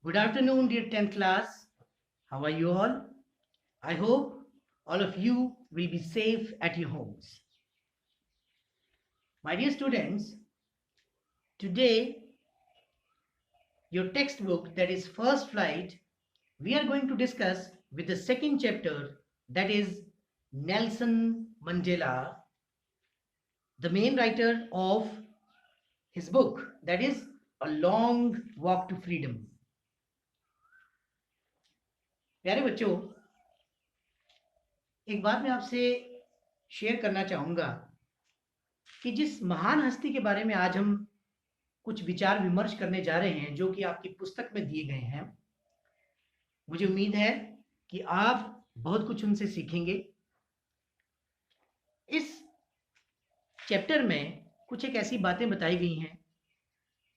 Good afternoon, dear 10th class. How are you all? I hope all of you will be safe at your homes. My dear students, today your textbook, that is First Flight, we are going to discuss with the second chapter, that is Nelson Mandela, the main writer of his book, that is A Long Walk to Freedom. प्यारे बच्चों, एक बात मैं आपसे share करना चाहूंगा कि जिस महान हस्ती के बारे में आज हम कुछ विचार विमर्श करने जा रहे हैं, जो कि आपकी पुस्तक में दिए गए हैं, मुझे उम्मीद है कि आप बहुत कुछ उनसे सीखेंगे। इस चैप्टर में कुछ एक ऐसी बातें बताई गई हैं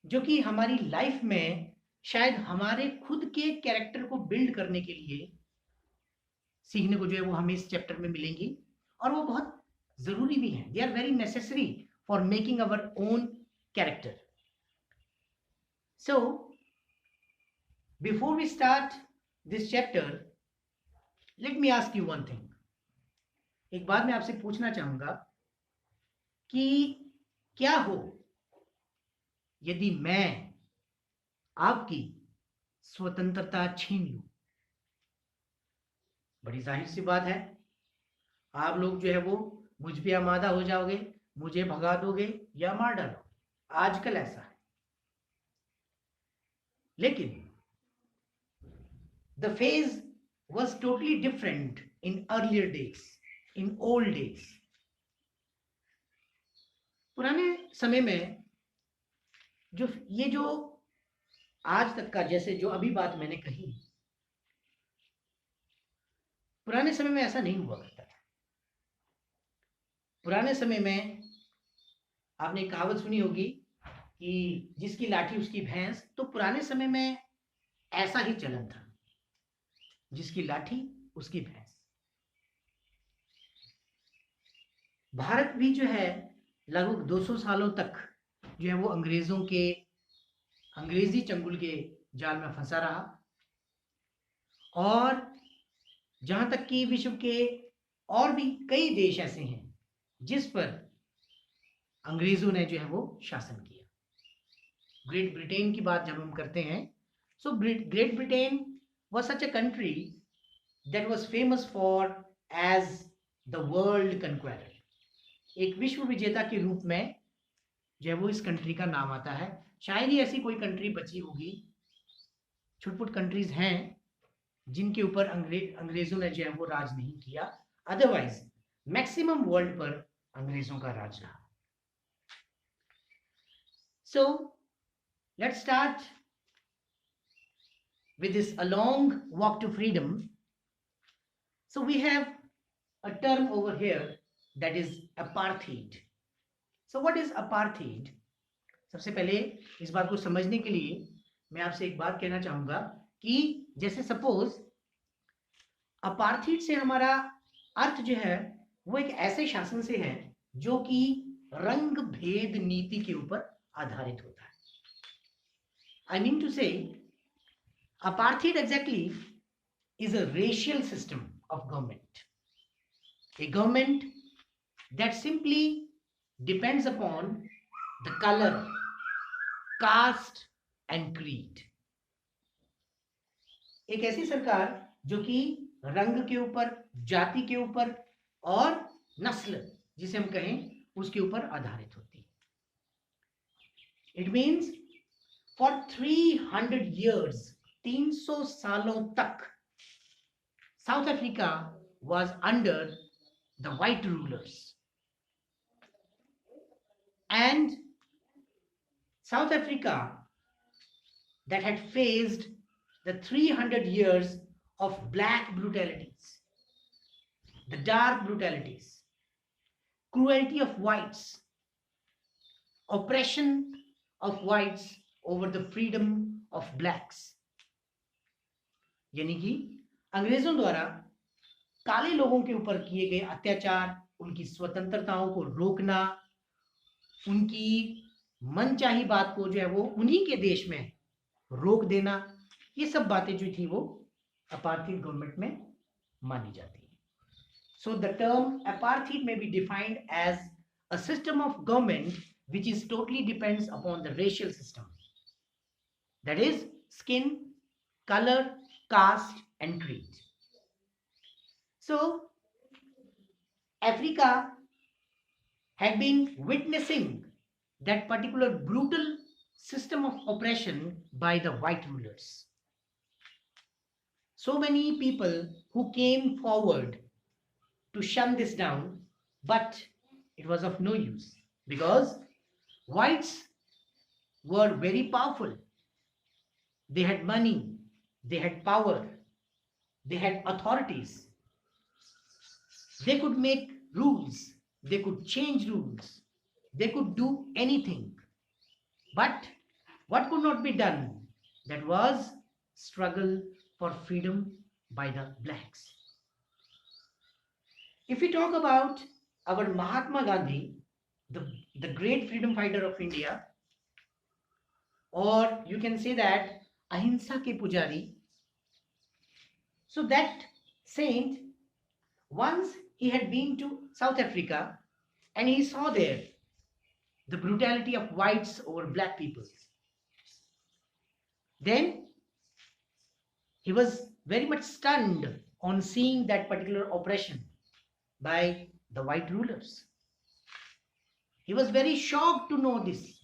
जो कि हमारी लाइफ में शायद हमारे खुद के कैरेक्टर को बिल्ड करने के लिए सीखने को जो है वो हमें इस चैप्टर में मिलेंगी, और वो बहुत जरूरी भी हैं। They are very necessary for making our own character. So, before we start this chapter, let me ask you one thing. एक बात मैं आपसे पूछना चाहूंगा कि क्या हो यदि मैं आपकी स्वतंत्रता छीन लूं? बड़ी जाहिर सी बात है, आप लोग जो है वो मुझ पे आमादा हो जाओगे, मुझे भगा दोगे या मार डालोगे। आजकल ऐसा है। लेकिन the phase was totally different in earlier days, in old days. पुराने समय में जो आज तक का, जैसे जो अभी बात मैंने कही, पुराने समय में ऐसा नहीं हुआ करता था। पुराने समय में आपने एक कहावत सुनी होगी कि जिसकी लाठी उसकी भैंस। तो पुराने समय में ऐसा ही चलन था, जिसकी लाठी उसकी भैंस। भारत भी जो है लगभग 200 सालों तक जो है वो अंग्रेजी चंगुल के जाल में फंसा रहा, और जहां तक कि विश्व के और भी कई देश ऐसे हैं जिस पर अंग्रेजों ने जो है वो शासन किया। ग्रेट ब्रिटेन की बात जब हम करते हैं, so great Britain was such a country that was famous for as the world conqueror. एक विश्व विजेता के रूप में जो है वो इस कंट्री का नाम आता है। शायद ही ऐसी कोई कंट्री बची होगी, छुटपुट कंट्रीज हैं जिनके ऊपर अंग्रेजों ने जो है वो राज नहीं किया। अदरवाइज मैक्सिमम वर्ल्ड पर अंग्रेजों का राज रहा। So let's start with this A Long Walk to Freedom. So we have a term over here, that is apartheid. So what is apartheid? सबसे पहले इस बात को समझने के लिए मैं आपसे एक बात कहना चाहूंगा कि जैसे सपोज अपार्थीड से हमारा अर्थ जो है वो एक ऐसे शासन से है जो कि रंग भेद नीति के ऊपर आधारित होता है। आई मीन टू से apartheid exactly is a racial system of government, a government that simply depends upon the color, caste and creed. एक ऐसी सरकार जो कि रंग के ऊपर, जाति के ऊपर और नस्ल जिसे हम कहें उसके ऊपर आधारित होती है। It means for 300 years, 300 सालों तक south Africa was under the white rulers, and South Africa that had faced the 300 years of black brutalities, the dark brutalities, cruelty of whites, oppression of whites over the freedom of blacks. यानी कि अंग्रेजों द्वारा काले लोगों के ऊपर किए गए अत्याचार, उनकी स्वतंत्रताओं को रोकना, उनकी मनचाही बात को जो है वो उन्हीं के देश में रोक देना, ये सब बातें जो थी वो अपार्थीड गवर्नमेंट में मानी जाती है. So the term apartheid may be defined as a system of government which is totally depends upon the racial system. That is skin, color, caste and creed. So Africa had been witnessing that particular brutal system of oppression by the white rulers. So many people who came forward to shut this down, but it was of no use because whites were very powerful. They had money, they had power, they had authorities. They could make rules, they could change rules, they could do anything. But what could not be done? That was struggle for freedom by the blacks. If we talk about our Mahatma Gandhi, the great freedom fighter of India, or you can say that Ahimsa ke Pujari. So that saint, once he had been to South Africa and he saw there the brutality of whites over black people. Then he was very much stunned on seeing that particular oppression by the white rulers. He was very shocked to know this.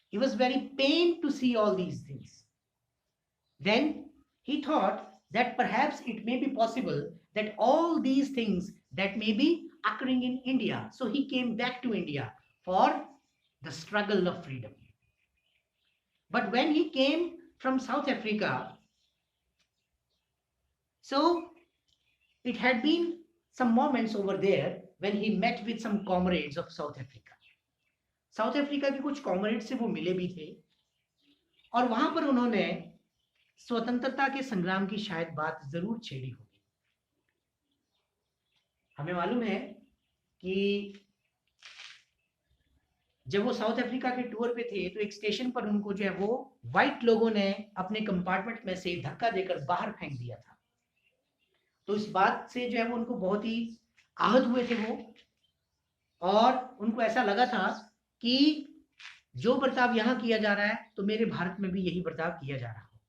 He was very pained to see all these things. Then he thought that perhaps it may be possible that all these things that may be occurring in India. So he came back to India for the struggle of freedom. But when he came from South Africa, so it had been some moments over there when he met with some comrades of South Africa. South Africa के कुछ comrade से वो मिले भी थे और वहां पर उन्होंने स्वतंत्रता के संग्राम की शायद बात जरूर छेड़ी होगी. हमें मालूम है कि जब वो साउथ अफ्रीका के टूर पे थे तो एक स्टेशन पर उनको जो है वो व्हाइट लोगों ने अपने कंपार्टमेंट में से धक्का देकर बाहर फेंक दिया था. तो इस बात से जो है वो उनको बहुत ही आहत हुए थे वो, और उनको ऐसा लगा था कि जो बर्ताव यहां किया जा रहा है तो मेरे भारत में भी यही बर्ताव किया जा रहा होगा.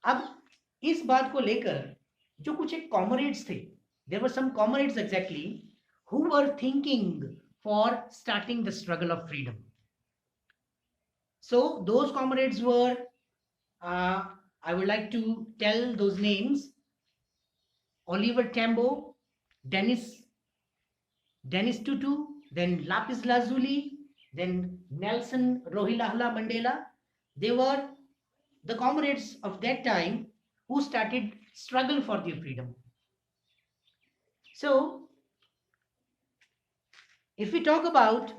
अब इस बात को लेकर जो कुछ एक कॉमरेड्स थे, there were some comrades exactly who were thinking for starting the struggle of freedom. So those comrades were, I would like to tell those names: Oliver Tambo, Dennis Tutu, then Lapis Lazuli, then Nelson Rolihlahla Mandela. They were the comrades of that time who started struggle for their freedom. So if we talk about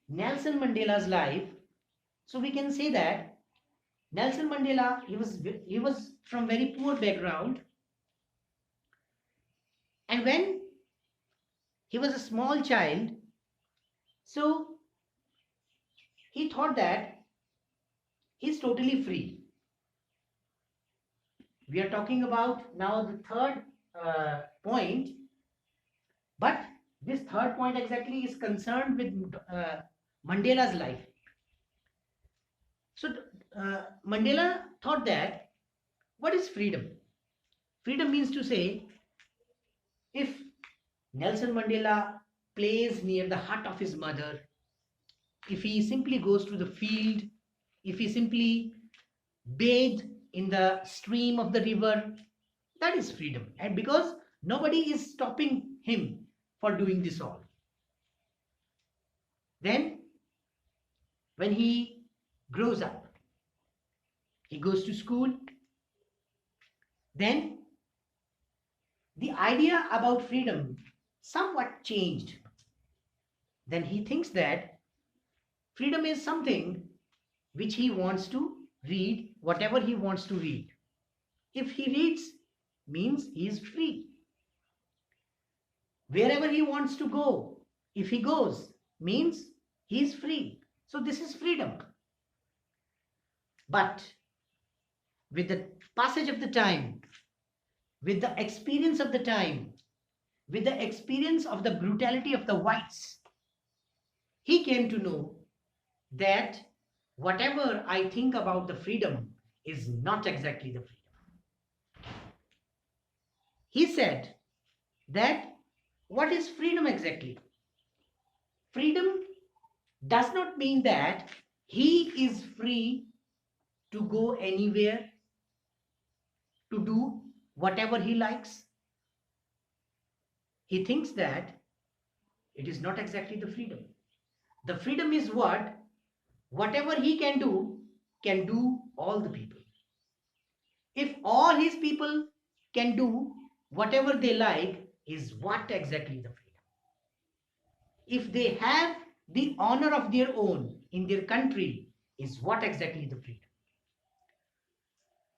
Nelson Mandela's life, so we can say that Nelson Mandela, he was from very poor background, and when he was a small child, so he thought that he's totally free. We are talking about now the third point, but this third point exactly is concerned with Mandela's life. So Mandela thought that what is freedom? Freedom means to say, if Nelson Mandela plays near the hut of his mother, if he simply goes to the field, if he simply bathe in the stream of the river, that is freedom. And because nobody is stopping him for doing this all. Then when he grows up, he goes to school, then the idea about freedom somewhat changed. Then he thinks that freedom is something which he wants to read, whatever he wants to read. If he reads, means he is free. Wherever he wants to go, if he goes, means he is free. So this is freedom. But with the passage of the time, with the experience of the time, with the experience of the brutality of the whites, he came to know that whatever I think about the freedom is not exactly the freedom. He said that what is freedom exactly? Freedom does not mean that he is free to go anywhere, to do whatever he likes. He thinks that it is not exactly the freedom. The freedom is whatever he can do all the people. If all his people can do whatever they like, is what exactly the freedom? If they have the honor of their own in their country, is what exactly the freedom?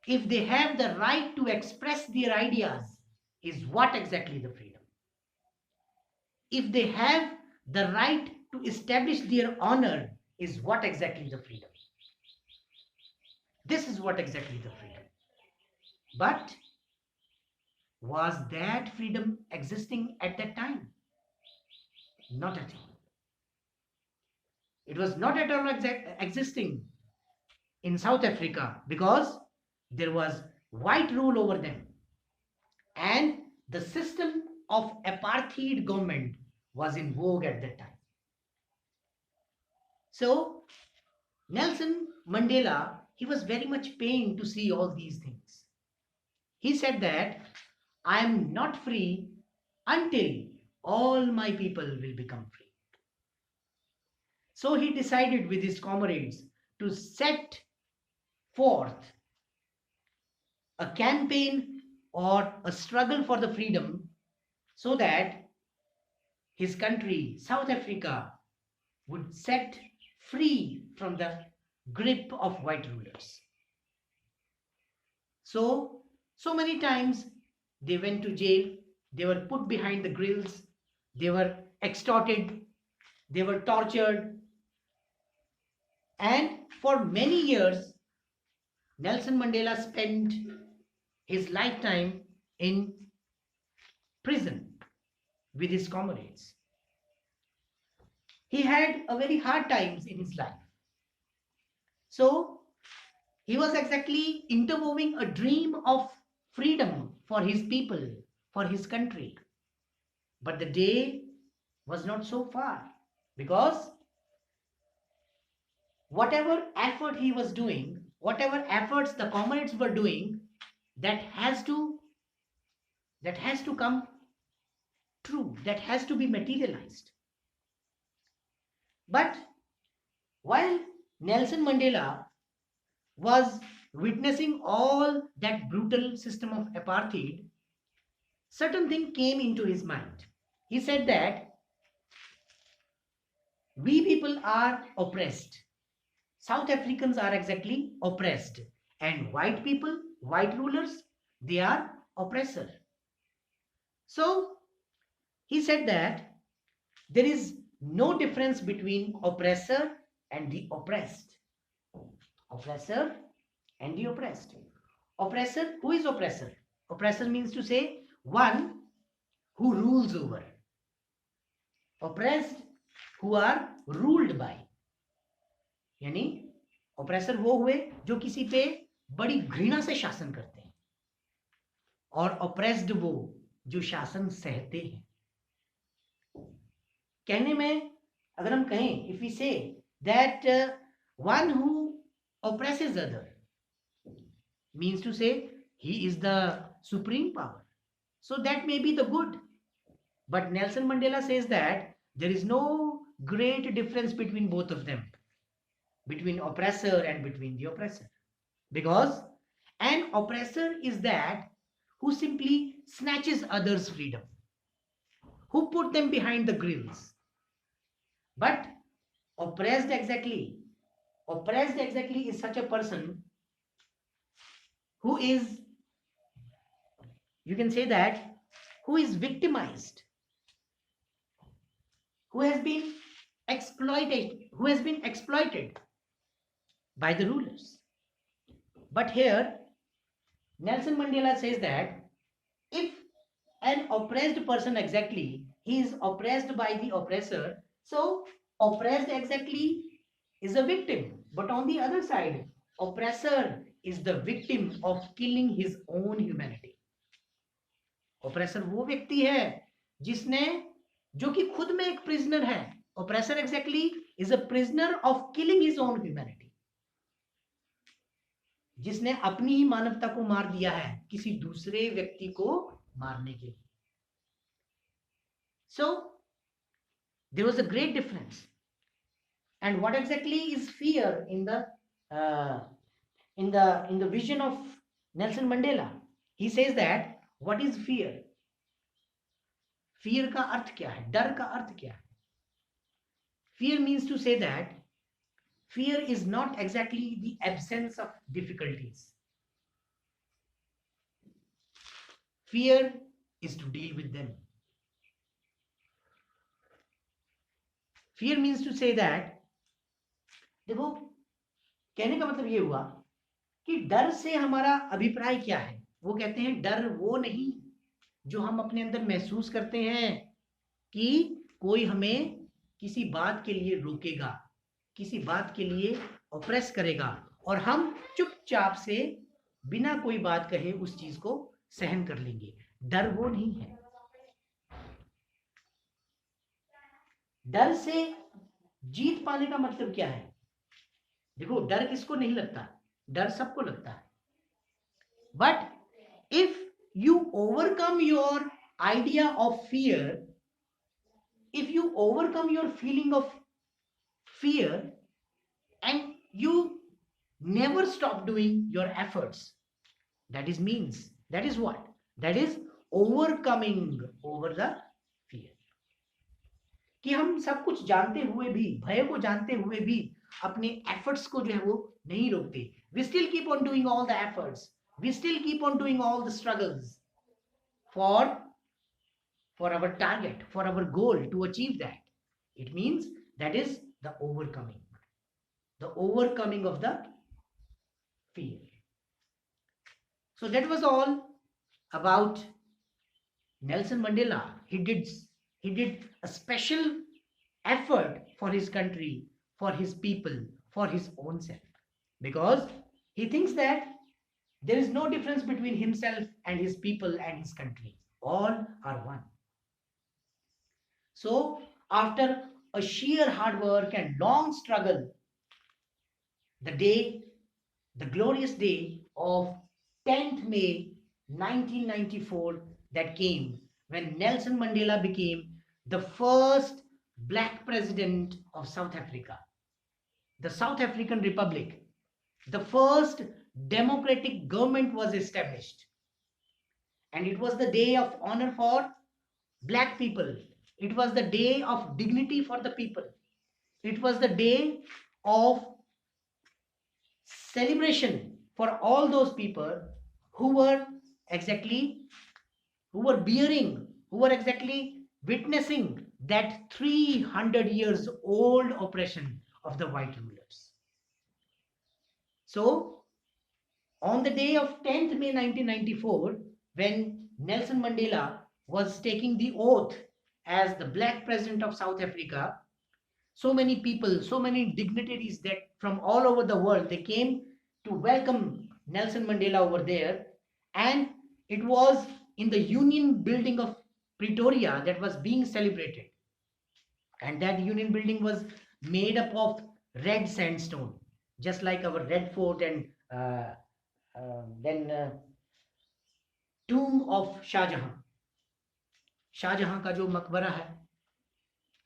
If they have the right to express their ideas, is what exactly the freedom? If they have the right to establish their honor, is what exactly the freedom? This is what exactly the freedom. But was that freedom existing at that time? Not at all. It was not at all existing in South Africa because there was white rule over them, and the system of apartheid government was in vogue at that time. So Nelson Mandela, he was very much pained to see all these things. He said that I am not free until all my people will become free. So he decided with his comrades to set forth a campaign or a struggle for the freedom so that his country, South Africa, would set free from the grip of white rulers. So many times they went to jail, they were put behind the grills, they were extorted, they were tortured, and for many years, Nelson Mandela spent his lifetime in prison with his comrades. He had a very hard times in his life. So he was exactly interweaving a dream of freedom for his people, for his country. But the day was not so far because whatever effort he was doing, whatever efforts the comrades were doing, that has to come true, that has to be materialized. But while Nelson Mandela was witnessing all that brutal system of apartheid, certain thing came into his mind. He said that we people are oppressed. South Africans are exactly oppressed. And white people, white rulers, they are oppressor. So he said that there is no difference between oppressor and the oppressed. Oppressor and the oppressed. Oppressor, who is oppressor? Oppressor means to say one who rules over. Oppressed, who are ruled by. यानी oppressor वो हुए जो किसी पे बड़ी घृणा से शासन करते हैं, और ऑपरेस्ड वो जो शासन सहते हैं. कहने में अगर हम कहें, if we say that one who oppresses other means to say he is the supreme power, so that may be the good. But Nelson Mandela says that there is no great difference between both of them, between oppressor and between the oppressor, because an oppressor is that who simply snatches others' freedom, who put them behind the grills. But oppressed exactly is such a person who is, you can say that, who is victimized, who has been exploited by the rulers. But here Nelson Mandela says that if an oppressed person exactly, he is oppressed by the oppressor, so oppressed exactly is a victim, but on the other side, oppressor is the victim of killing his own humanity. oppressor वो व्यक्ति है जिसने, जो कि खुद में एक prisoner है. oppressor exactly is a prisoner of killing his own humanity, जिसने अपनी ही मानवता को मार दिया है किसी दूसरे व्यक्ति को मारने के लिए. So there was a great difference. And what exactly is fear in the vision of Nelson Mandela? He says that what is fear? Fear का अर्थ क्या है? डर का अर्थ क्या है? Fear means to say that fear is not exactly the absence of difficulties. Fear is to deal with them. Fear means to say that, देखो, कहने का मतलब ये हुआ कि डर से हमारा अभिप्राय क्या है. वो कहते हैं डर वो नहीं जो हम अपने अंदर महसूस करते हैं कि कोई हमें किसी बात के लिए रोकेगा, किसी बात के लिए ऑप्रेस करेगा और हम चुपचाप से बिना कोई बात कहे उस चीज को सहन कर लेंगे. डर वो नहीं है. डर से जीत पाने का मतलब क्या है? देखो, डर किसको नहीं लगता? डर सबको लगता है. But if you overcome your idea of fear, if you overcome your feeling of fear and you never stop doing your efforts, that is what? That is overcoming over the fear. कि हम सब कुछ जानते हुए भी, भय को जानते हुए भी अपने एफर्ट्स को जो है वो नहीं रोकते. We still keep on doing all the efforts. We still keep on doing all the struggles for our target, for our goal, to achieve that. It means that is the overcoming of the fear. So that was all about Nelson Mandela. He did a special effort for his country, for his people, for his own self, because he thinks that there is no difference between himself and his people and his country. All are one. So after a sheer hard work and long struggle, the glorious day of 10th May 1994 that came, when Nelson Mandela became the first black president of South Africa, the South African Republic. The first democratic government was established, and it was the day of honor for black people. It was the day of dignity for the people. It was the day of celebration for all those people who were witnessing that 300 years old oppression of the white rulers. So on the day of 10th May 1994, when Nelson Mandela was taking the oath as the black president of South Africa, so many people, so many dignitaries that from all over the world, they came to welcome Nelson Mandela over there. And it was in the Union Building of Pretoria that was being celebrated. And that Union Building was made up of red sandstone, just like our Red Fort and then tomb of Shahjahan. Shahjahan का जो मकबरा है,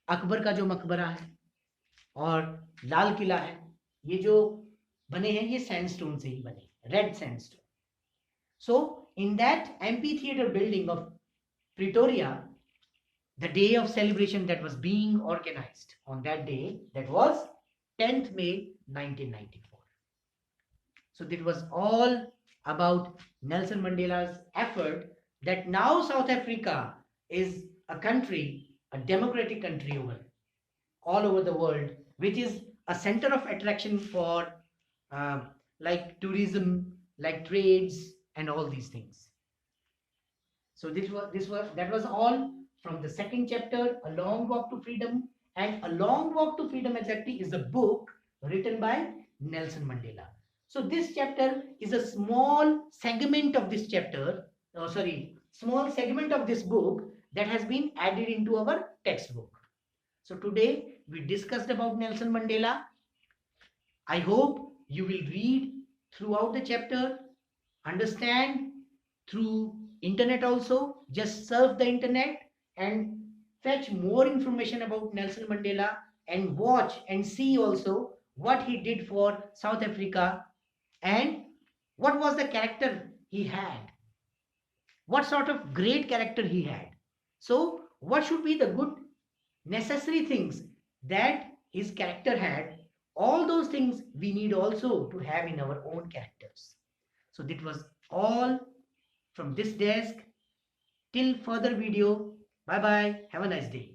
अकबर का जो मकबरा है और लाल किला है, ये जो बने हैं ये सैंडस्टोन से ही बने, red sandstone. So in that amphitheater building of Pretoria, the day of celebration that was being organized on that day, that was 10th May 1994. So it was all about Nelson Mandela's effort that now South Africa is a country, a democratic country all over the world, which is a center of attraction for like tourism, like trades, and all these things. So that was all from the second chapter, A Long Walk to Freedom. And A Long Walk to Freedom exactly is a book written by Nelson Mandela. So this chapter is a small segment of this chapter, small segment of this book that has been added into our textbook. So today we discussed about Nelson Mandela. I hope you will read throughout the chapter, understand through internet also. Just surf the internet and fetch more information about Nelson Mandela and watch and see also what he did for South Africa and what was the character he had, what sort of great character he had. So what should be the good necessary things that his character had, all those things we need also to have in our own characters. So that was all from this desk. Till further video. Bye bye. Have a nice day.